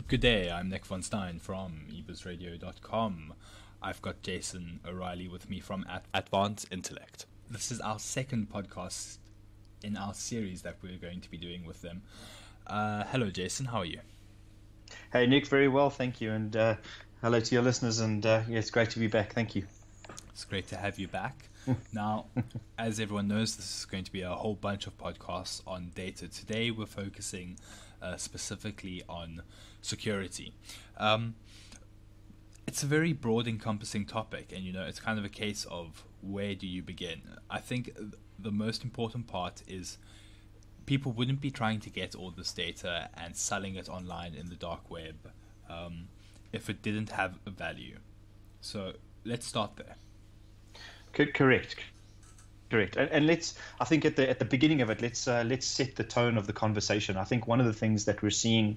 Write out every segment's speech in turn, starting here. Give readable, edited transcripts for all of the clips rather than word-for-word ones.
Good day, I'm Nick von Stein from eBizRadio.com. I've got Jayson O'Reilly with me from Atvance Intellect. This is our second podcast in our series that we're going to be doing with them. Hello, Jayson, how are you? Hey, Nick, very well, thank you. And hello to your listeners. And it's great to be back. Thank you. It's great to have you back. Now, as everyone knows, this is going to be a whole bunch of podcasts on data. Today, we're focusing specifically on security. It's a very broad encompassing topic, and it's kind of a case of where do you begin. I think the most important part is people wouldn't be trying to get all this data and selling it online in the dark web if it didn't have a value. So let's start there. Correct. And I think at the beginning of it, let's set the tone of the conversation. I think one of the things that we're seeing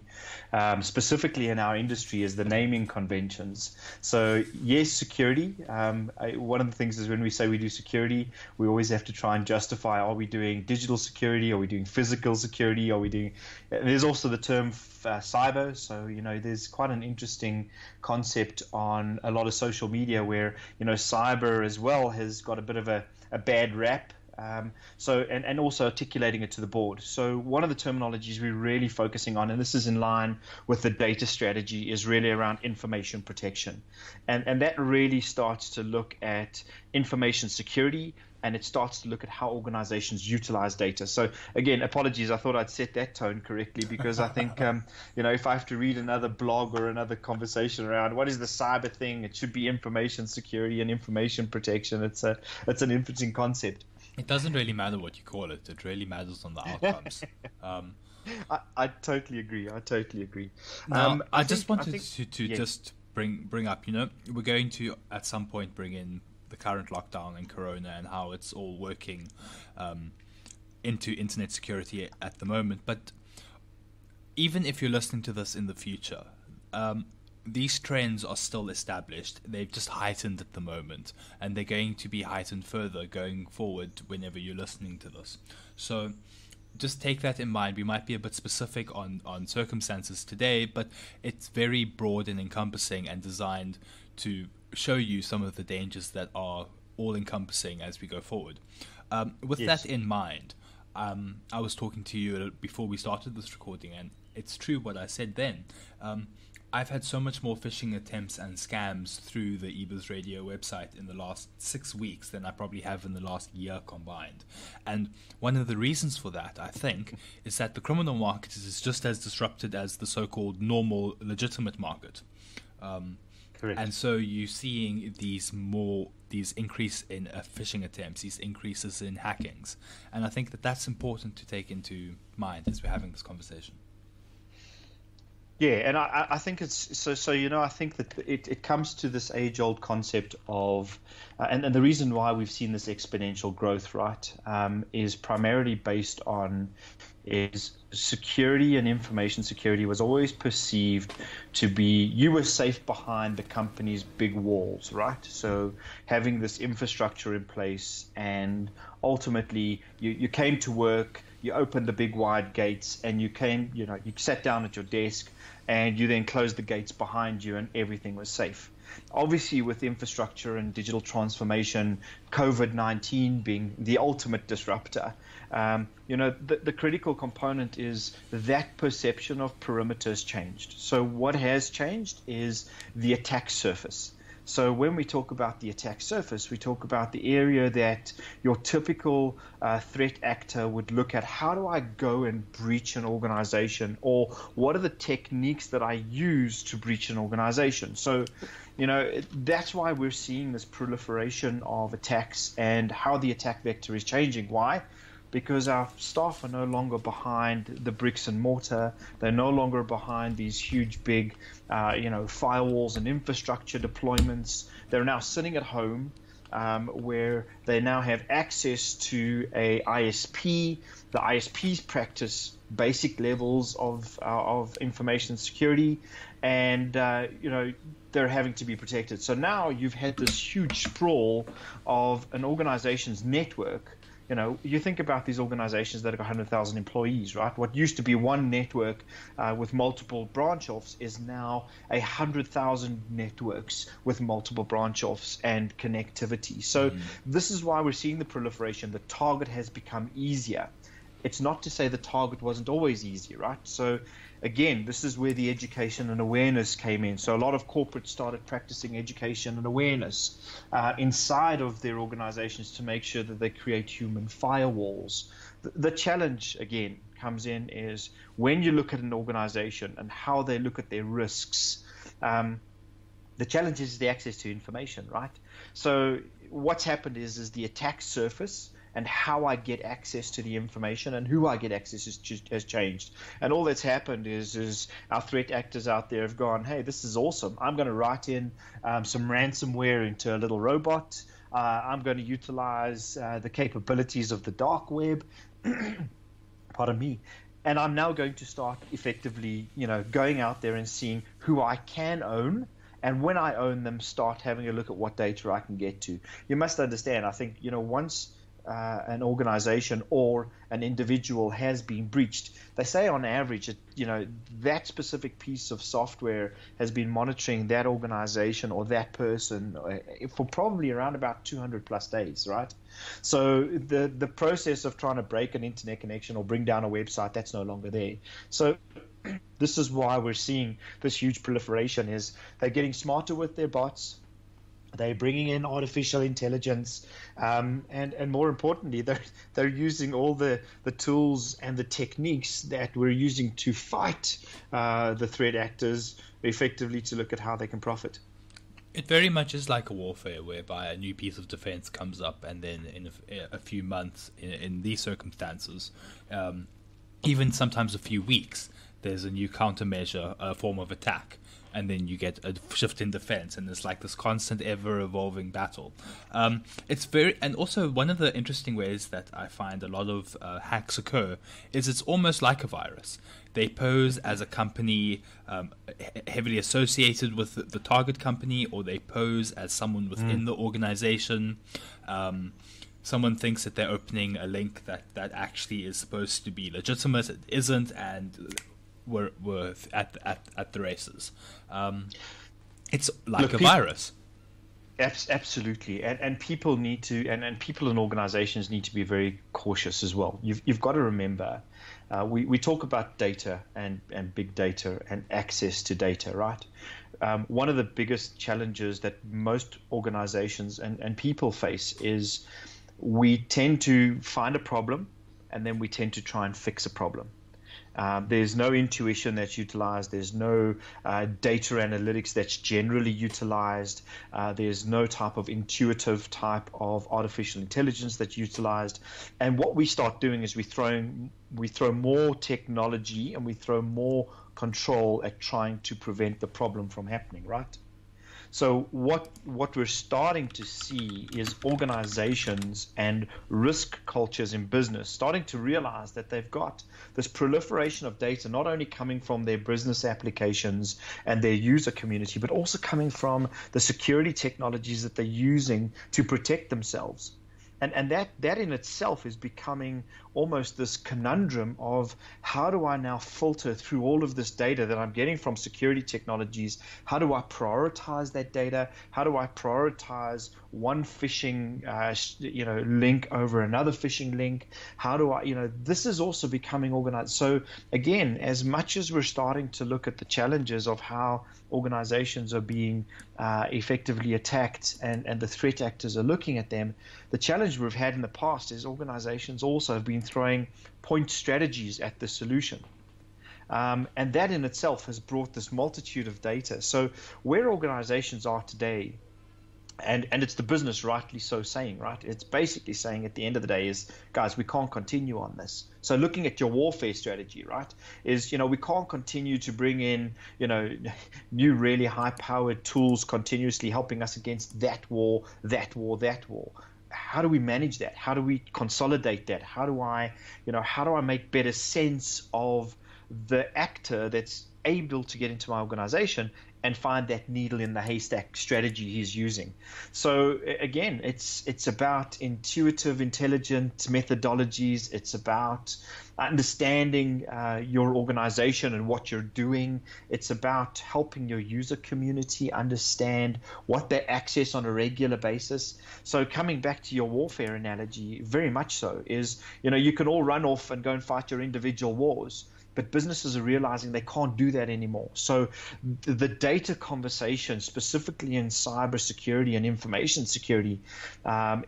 specifically in our industry is the naming conventions. So yes, security. One of the things is when we say we do security, we always have to try and justify: are we doing digital security? Are we doing physical security? Are we doing? And there's also the term cyber. So there's quite an interesting concept on a lot of social media where cyber as well has got a bit of a bad rap, and also articulating it to the board. So one of the terminologies we're really focusing on, and this is in line with the data strategy, is really around information protection, and that really starts to look at information security, and it starts to look at how organizations utilize data. So again, apologies, I thought I'd set that tone correctly, because I think if I have to read another blog or another conversation around what is the cyber thing, it should be information security and information protection. It's an interesting concept. It doesn't really matter what you call it. It really matters on the outcomes. I totally agree. Now, I just wanted to just bring up, we're going to at some point bring in the current lockdown and corona and how it's all working into internet security at the moment. But even if you're listening to this in the future, these trends are still established. They've just heightened at the moment, and they're going to be heightened further going forward whenever you're listening to this. So just take that in mind. We might be a bit specific on circumstances today, but it's very broad and encompassing and designed to show you some of the dangers that are all-encompassing as we go forward. With that in mind, I was talking to you before we started this recording, and it's true what I said then. I've had so much more phishing attempts and scams through the eBiz Radio website in the last 6 weeks than I probably have in the last year combined. And one of the reasons for that, I think, is that the criminal market is just as disrupted as the so-called normal, legitimate market. Correct. And so you're seeing these increase in phishing attempts, these increases in hackings. And I think that that's important to take into mind as we're having this conversation. Yeah, and I think it's so. I think that it comes to this age-old concept of, and the reason why we've seen this exponential growth, right, is primarily based on is security, and information security was always perceived to be you were safe behind the company's big walls, right? So having this infrastructure in place, and ultimately you came to work, you opened the big wide gates, and you sat down at your desk, and you then closed the gates behind you, and everything was safe. Obviously, with infrastructure and digital transformation, COVID-19 being the ultimate disruptor, the critical component is that perception of perimeters changed. So what has changed is the attack surface. So when we talk about the attack surface, we talk about the area that your typical threat actor would look at. How do I go and breach an organization, or what are the techniques that I use to breach an organization? So, that's why we're seeing this proliferation of attacks and how the attack vector is changing. Why? Because our staff are no longer behind the bricks and mortar. They're no longer behind these huge, big, firewalls and infrastructure deployments. They're now sitting at home, where they now have access to a ISP. The ISPs practice basic levels of information security, and they're having to be protected. So now you've had this huge sprawl of an organization's network You think about these organizations that have got 100,000 employees, right? What used to be one network with multiple branch-offs is now 100,000 networks with multiple branch-offs and connectivity. So this is why we're seeing the proliferation. The target has become easier. It's not to say the target wasn't always easy, right? So again, this is where the education and awareness came in. So a lot of corporates started practicing education and awareness inside of their organizations to make sure that they create human firewalls. The challenge, again, comes in is when you look at an organization and how they look at their risks, the challenge is the access to information, right? So what's happened is the attack surface and how I get access to the information and who I get access has changed. And all that's happened is our threat actors out there have gone, hey, this is awesome. I'm going to write in some ransomware into a little robot. I'm going to utilize the capabilities of the dark web. Pardon me. And I'm now going to start effectively, going out there and seeing who I can own. And when I own them, start having a look at what data I can get to. You must understand, I think, once an organization or an individual has been breached, they say on average, that specific piece of software has been monitoring that organization or that person for probably around about 200 plus days, right? So the process of trying to break an internet connection or bring down a website, that's no longer there. So this is why we're seeing this huge proliferation is they're getting smarter with their bots. They're bringing in artificial intelligence, and more importantly, they're using all the tools and the techniques that we're using to fight the threat actors effectively to look at how they can profit. It very much is like a warfare whereby a new piece of defense comes up, and then in a few months, in these circumstances, even sometimes a few weeks, there's a new countermeasure, a form of attack. And then you get a shift in defense, and it's like this constant, ever-evolving battle. It's very, and also one of the interesting ways that I find a lot of hacks occur is it's almost like a virus. They pose as a company heavily associated with the target company, or they pose as someone within the organization. Someone thinks that they're opening a link that actually is supposed to be legitimate. It isn't, and we're at the races. It's like a virus. Absolutely, and people need to, and people and organizations need to be very cautious as well. You've got to remember, we talk about data and big data and access to data, right? One of the biggest challenges that most organizations and people face is we tend to find a problem, and then we tend to try and fix a problem. There's no intuition that's utilized. There's no data analytics that's generally utilized. There's no type of intuitive type of artificial intelligence that's utilized. And what we start doing is we throw more technology and we throw more control at trying to prevent the problem from happening, right? So what we're starting to see is organizations and risk cultures in business starting to realize that they've got this proliferation of data not only coming from their business applications and their user community, but also coming from the security technologies that they're using to protect themselves. And that in itself is becoming almost this conundrum of how do I now filter through all of this data that I'm getting from security technologies? How do I prioritize that data? How do I prioritize one phishing link over another phishing link? How do I, this is also becoming organized. So again, as much as we're starting to look at the challenges of how organizations are being effectively attacked and the threat actors are looking at them, the challenge we've had in the past is organizations also have been throwing point strategies at the solution. And that in itself has brought this multitude of data. So where organizations are today, and it's the business rightly so saying, right? It's basically saying at the end of the day is, guys, we can't continue on this. So looking at your warfare strategy, right, is, we can't continue to bring in, new really high-powered tools continuously helping us against that war. How do we manage that? How do we consolidate that? How do I make better sense of the actor that's able to get into my organization and find that needle in the haystack strategy he's using. So again, it's about intuitive, intelligent methodologies. It's about understanding your organization and what you're doing. It's about helping your user community understand what they access on a regular basis. So coming back to your warfare analogy, very much so, is, you can all run off and go and fight your individual wars, but businesses are realizing they can't do that anymore. So the data conversation, specifically in cybersecurity and information security,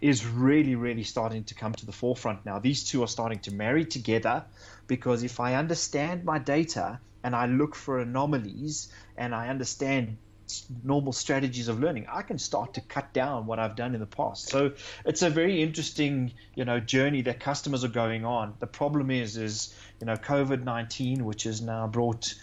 is really, really starting to come to the forefront now. These two are starting to marry together, because if I understand my data and I look for anomalies and I understand normal strategies of learning, I can start to cut down what I've done in the past. So it's a very interesting, journey that customers are going on. The problem is COVID-19, which has now brought,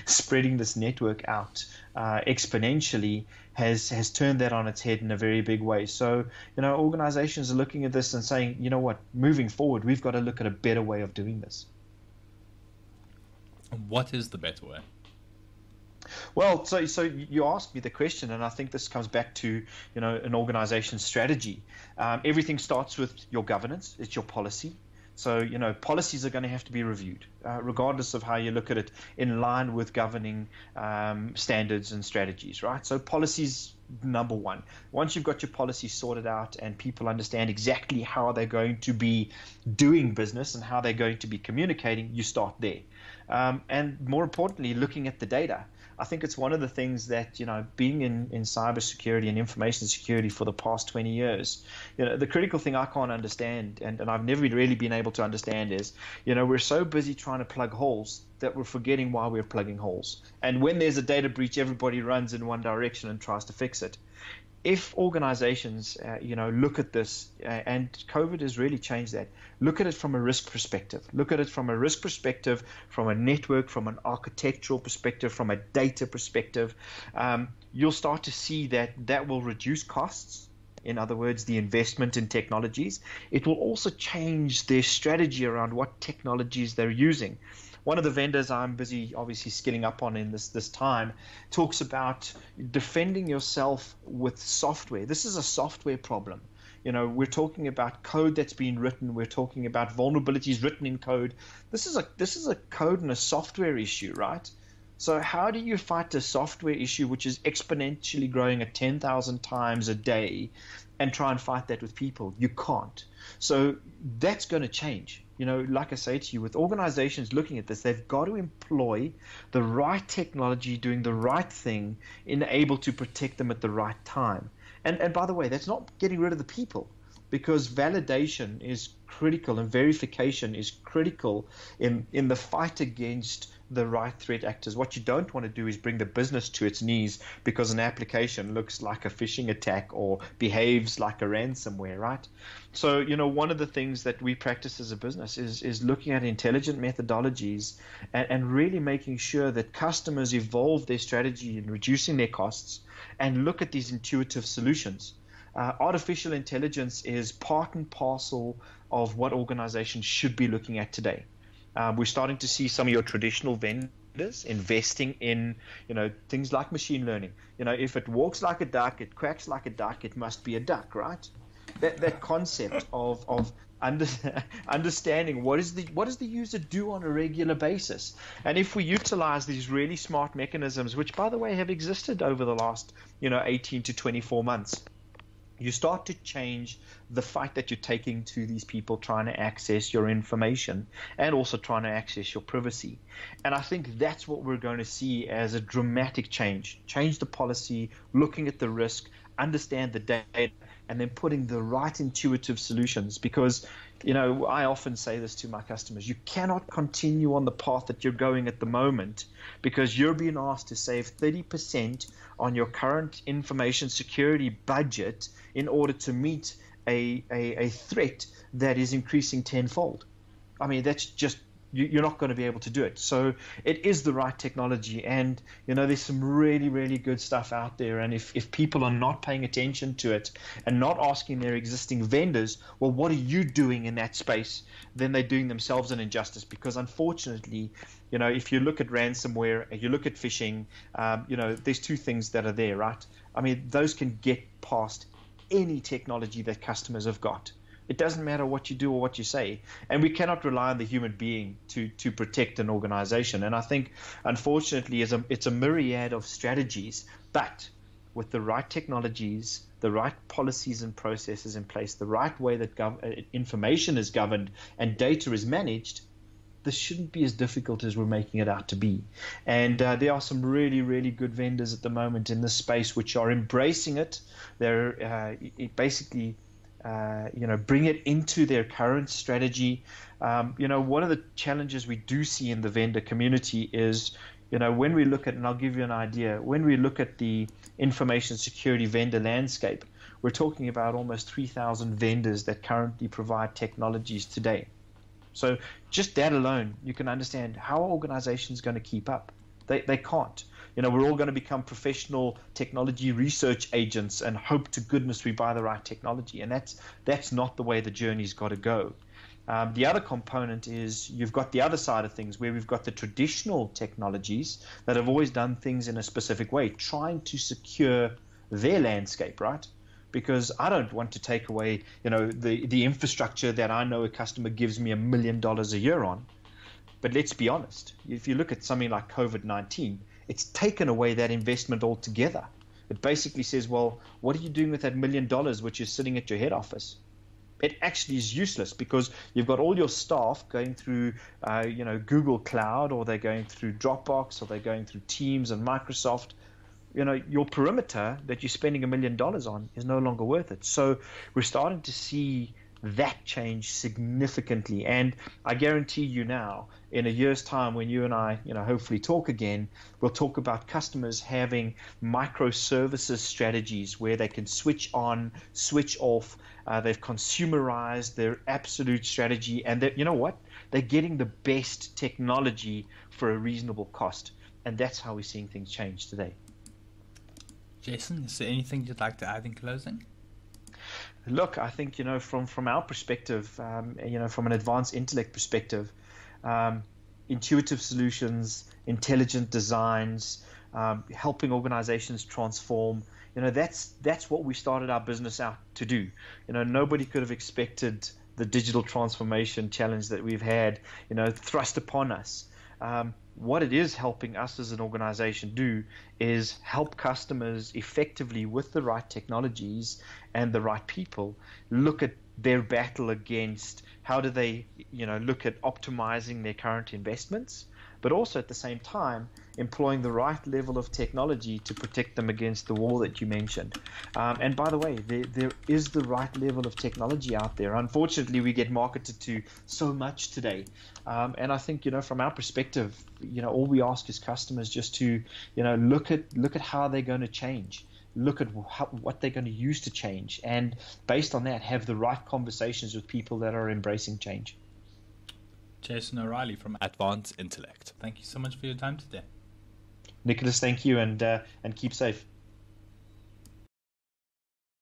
spreading this network out exponentially, has turned that on its head in a very big way. So, organizations are looking at this and saying, you know what, moving forward, we've got to look at a better way of doing this. What is the better way? Well, so you asked me the question, and I think this comes back to, an organization's strategy. Everything starts with your governance. It's your policy. So, policies are going to have to be reviewed, regardless of how you look at it, in line with governing standards and strategies, right? So policies, number one. Once you've got your policy sorted out and people understand exactly how they're going to be doing business and how they're going to be communicating, you start there. And more importantly, looking at the data. I think it's one of the things that, being in cybersecurity and information security for the past 20 years, the critical thing I can't understand, and I've never really been able to understand, is, we're so busy trying to plug holes that we're forgetting why we're plugging holes. And when there's a data breach, everybody runs in one direction and tries to fix it. If organizations, look at this, and COVID has really changed that, look at it from a risk perspective. Look at it from a risk perspective, from a network, from an architectural perspective, from a data perspective. You'll start to see that will reduce costs. In other words, the investment in technologies. It will also change their strategy around what technologies they're using. One of the vendors I'm busy obviously skilling up on in this time talks about defending yourself with software. This is a software problem. We're talking about code that's been written. We're talking about vulnerabilities written in code. This is a code and a software issue, right? So how do you fight a software issue which is exponentially growing at 10,000 times a day and try and fight that with people? You can't. So that's going to change. Like I say to you, with organizations looking at this, they've got to employ the right technology, doing the right thing, and able to protect them at the right time. And by the way, that's not getting rid of the people, because validation is critical and verification is critical in the fight against the right threat actors. What you don't want to do is bring the business to its knees because an application looks like a phishing attack or behaves like a ransomware, right? So, one of the things that we practice as a business is looking at intelligent methodologies and really making sure that customers evolve their strategy in reducing their costs and look at these intuitive solutions. Artificial intelligence is part and parcel of what organizations should be looking at today. We're starting to see some of your traditional vendors investing in, things like machine learning. If it walks like a duck, it quacks like a duck, it must be a duck, right? That concept of understanding what does the user do on a regular basis, and if we utilize these really smart mechanisms, which by the way have existed over the last 18 to 24 months. You start to change the fight that you're taking to these people trying to access your information and also trying to access your privacy. And I think that's what we're going to see as a dramatic change. Change the policy, looking at the risk, understand the data, and then putting the right intuitive solutions. Because, I often say this to my customers, you cannot continue on the path that you're going at the moment because you're being asked to save 30% on your current information security budget in order to meet a threat that is increasing tenfold. I mean, that's just you're not going to be able to do it. So it is the right technology, and there's some really, really good stuff out there. And if people are not paying attention to it and not asking their existing vendors, well, what are you doing in that space, then they're doing themselves an injustice. Because unfortunately, if you look at ransomware and you look at phishing, there's two things that are there, right? I mean, those can get past any technology that customers have got. It doesn't matter what you do or what you say. And we cannot rely on the human being to protect an organization. And I think, unfortunately, it's a myriad of strategies, but with the right technologies, the right policies and processes in place, the right way that information is governed and data is managed, this shouldn't be as difficult as we're making it out to be. And there are some really, really good vendors at the moment in this space which are embracing it. They're basically bring it into their current strategy. One of the challenges we do see in the vendor community is, when we look at, and I'll give you an idea, when we look at the information security vendor landscape, we're talking about almost 3,000 vendors that currently provide technologies today. So just that alone, you can understand how are organizations going to keep up. They can't. We're all going to become professional technology research agents and hope to goodness we buy the right technology. And that's not the way the journey's got to go. The other component is you've got the other side of things where we've got the traditional technologies that have always done things in a specific way, trying to secure their landscape, right? Because I don't want to take away, the infrastructure that I know a customer gives me $1 million a year on. But let's be honest, if you look at something like COVID-19, it's taken away that investment altogether. It basically says, well, what are you doing with that $1 million which is sitting at your head office? It actually is useless because you've got all your staff going through, Google Cloud, or they're going through Dropbox, or they're going through Teams and Microsoft. Your perimeter that you're spending $1 million on is no longer worth it. So we're starting to see that change significantly. And I guarantee you now, in a year's time, when you and I, hopefully talk again, we'll talk about customers having microservices strategies where they can switch on, switch off. They've consumerized their absolute strategy, and you know what? They're getting the best technology for a reasonable cost. And that's how we're seeing things change today. Jayson, is there anything you'd like to add in closing? Look, I think, from our perspective, from an Atvance Intellect perspective, intuitive solutions, intelligent designs, helping organizations transform, that's what we started our business out to do. Nobody could have expected the digital transformation challenge that we've had, thrust upon us. What it is helping us as an organization do is help customers effectively with the right technologies and the right people look at their battle against how do they, look at optimizing their current investments, but also at the same time employing the right level of technology to protect them against the war that you mentioned. And by the way, there is the right level of technology out there. Unfortunately, we get marketed to so much today. And I think, from our perspective, all we ask is customers just to, look at how they're going to change. Look at what they're going to use to change. And based on that, have the right conversations with people that are embracing change. Jayson O'Reilly from Atvance Intellect. Thank you so much for your time today. Nicholas, thank you, and keep safe.